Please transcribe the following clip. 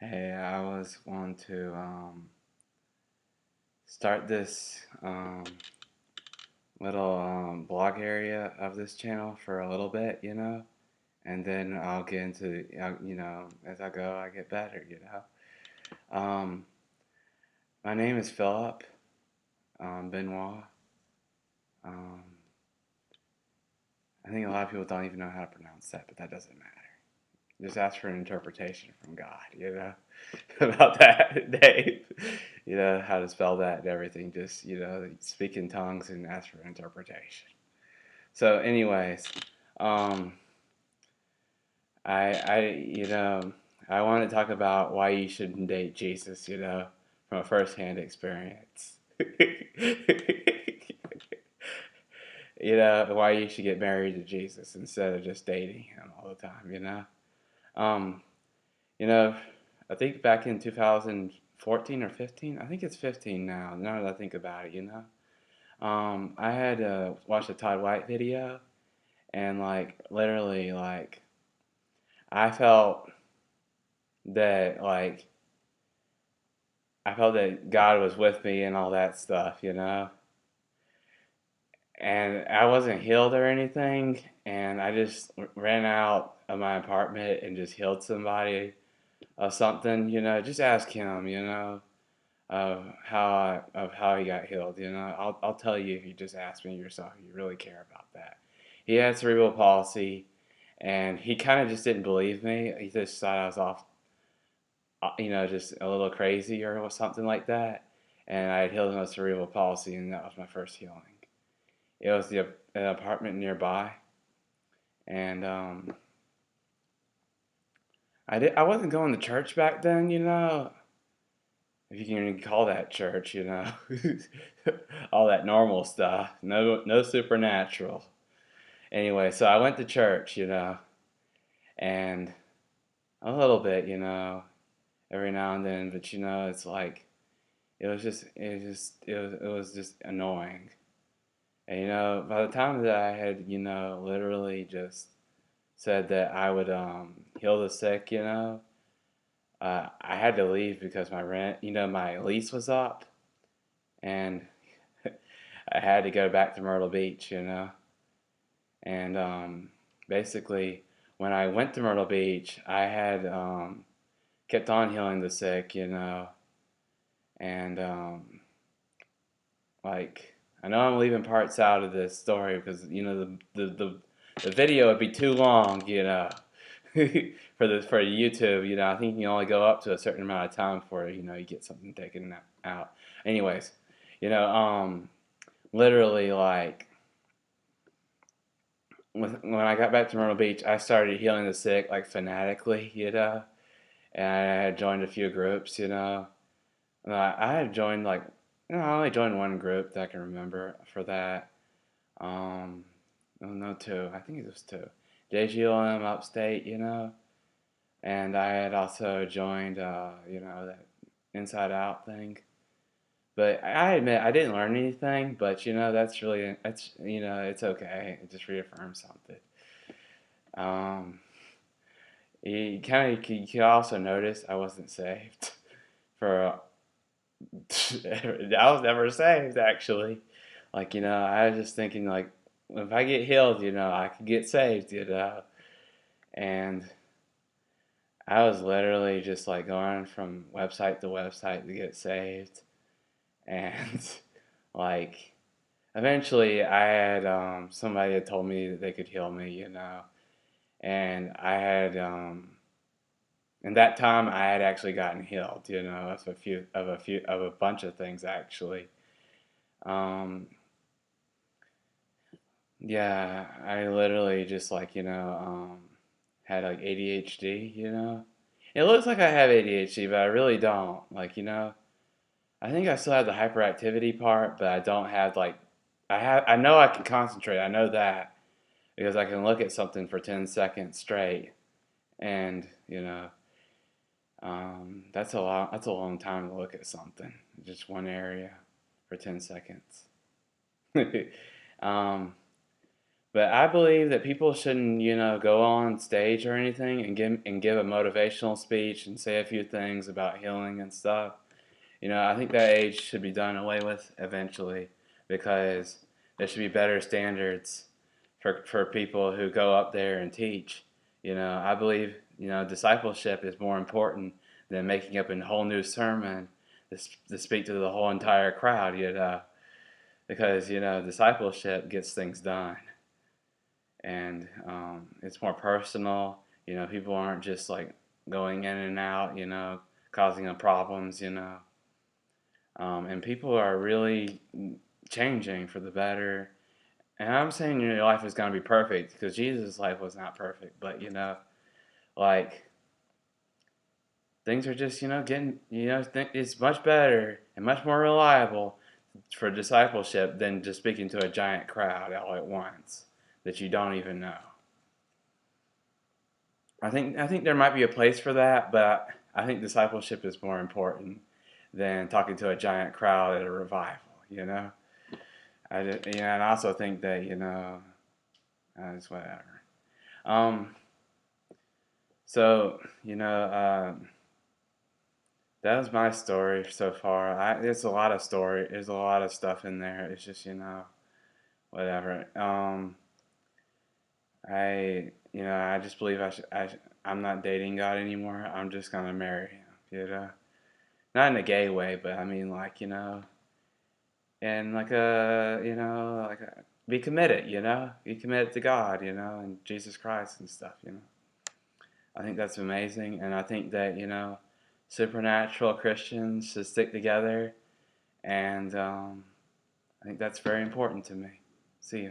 Hey, I was wanting to start this little blog area of this channel for a little bit, and then I'll get into, as I go, I get better. Um, my name is Phillip, Benoit. Um, I think a lot of people don't even know how to pronounce that, but that doesn't matter. Just ask for an interpretation from God, about that name, how to spell that and everything. Just, speak in tongues and ask for interpretation. So, anyways, um, I want to talk about why you shouldn't date Jesus, from a first-hand experience. Why you should get married to Jesus instead of just dating him all the time. Um, You know, I think back in 2014 or 15, I think it's 15 now that I think about it. I had watched a Todd White video, and like literally, like I felt that like I felt that God was with me and all that stuff. And I wasn't healed or anything, and I just ran out of my apartment and just healed somebody of something. Just ask him. Of how he got healed. I'll tell you if you just ask me yourself if you really care about that. He had cerebral palsy, and he kind of just didn't believe me. He just thought I was off, just a little crazy or something like that. And I had healed him of cerebral palsy, and that was my first healing. It was an apartment nearby, and I wasn't going to church back then. If you can even call that church. All that normal stuff. No supernatural. Anyway, so I went to church, and a little bit, every now and then, but it's like it was just annoying. And by the time that I had, literally just said that I would heal the sick, I had to leave because my rent, my lease was up, and I had to go back to Myrtle Beach. And basically, when I went to Myrtle Beach, I had kept on healing the sick, and like I know I'm leaving parts out of this story because the video would be too long, for YouTube. I think you can only go up to a certain amount of time before you get something taken out. Anyways, you know, literally like when I got back to Myrtle Beach, I started healing the sick like fanatically, and I had joined a few groups. And I had joined I only joined one group that I can remember for that. Um, no, two. I think it was two. JGLM Upstate, and I had also joined, that Inside Out thing. But I admit I didn't learn anything, but it's okay. It just reaffirms something. Um, you can also notice I wasn't saved for I was never saved actually. I was just thinking like if I get healed, I could get saved. And I was literally just like going from website to website to get saved. And like eventually I had somebody had told me that they could heal me. And I had and that time I had actually gotten healed, of a bunch of things actually. Um, yeah, I literally just had like ADHD. It looks like I have ADHD, but I really don't. I think I still have the hyperactivity part, but I don't have I know I can concentrate. I know that because I can look at something for 10 seconds straight, and that's a long time to look at something, just one area for 10 seconds. um, But I believe that people shouldn't, go on stage or anything and give a motivational speech and say a few things about healing and stuff. I think that age should be done away with eventually because there should be better standards for people who go up there and teach. I believe, discipleship is more important than making up a whole new sermon to speak to the whole entire crowd, because, discipleship gets things done. And it's more personal. People aren't just like going in and out, causing them problems, and people are really changing for the better. And I'm saying your life is going to be perfect because Jesus' life was not perfect, but like things are just getting it's much better and much more reliable for discipleship than just speaking to a giant crowd all at once that you don't even know. I think there might be a place for that, but I think discipleship is more important than talking to a giant crowd at a revival. You know, and I also think that it's whatever. Um, so that was my story so far. There's a lot of story. There's a lot of stuff in there. It's just whatever. I just believe I'm not dating God anymore. I'm just gonna marry him. Not in a gay way, but I mean like and like be committed. Be committed to God. And Jesus Christ and stuff. I think that's amazing, and I think that supernatural Christians should stick together, and I think that's very important to me. See ya.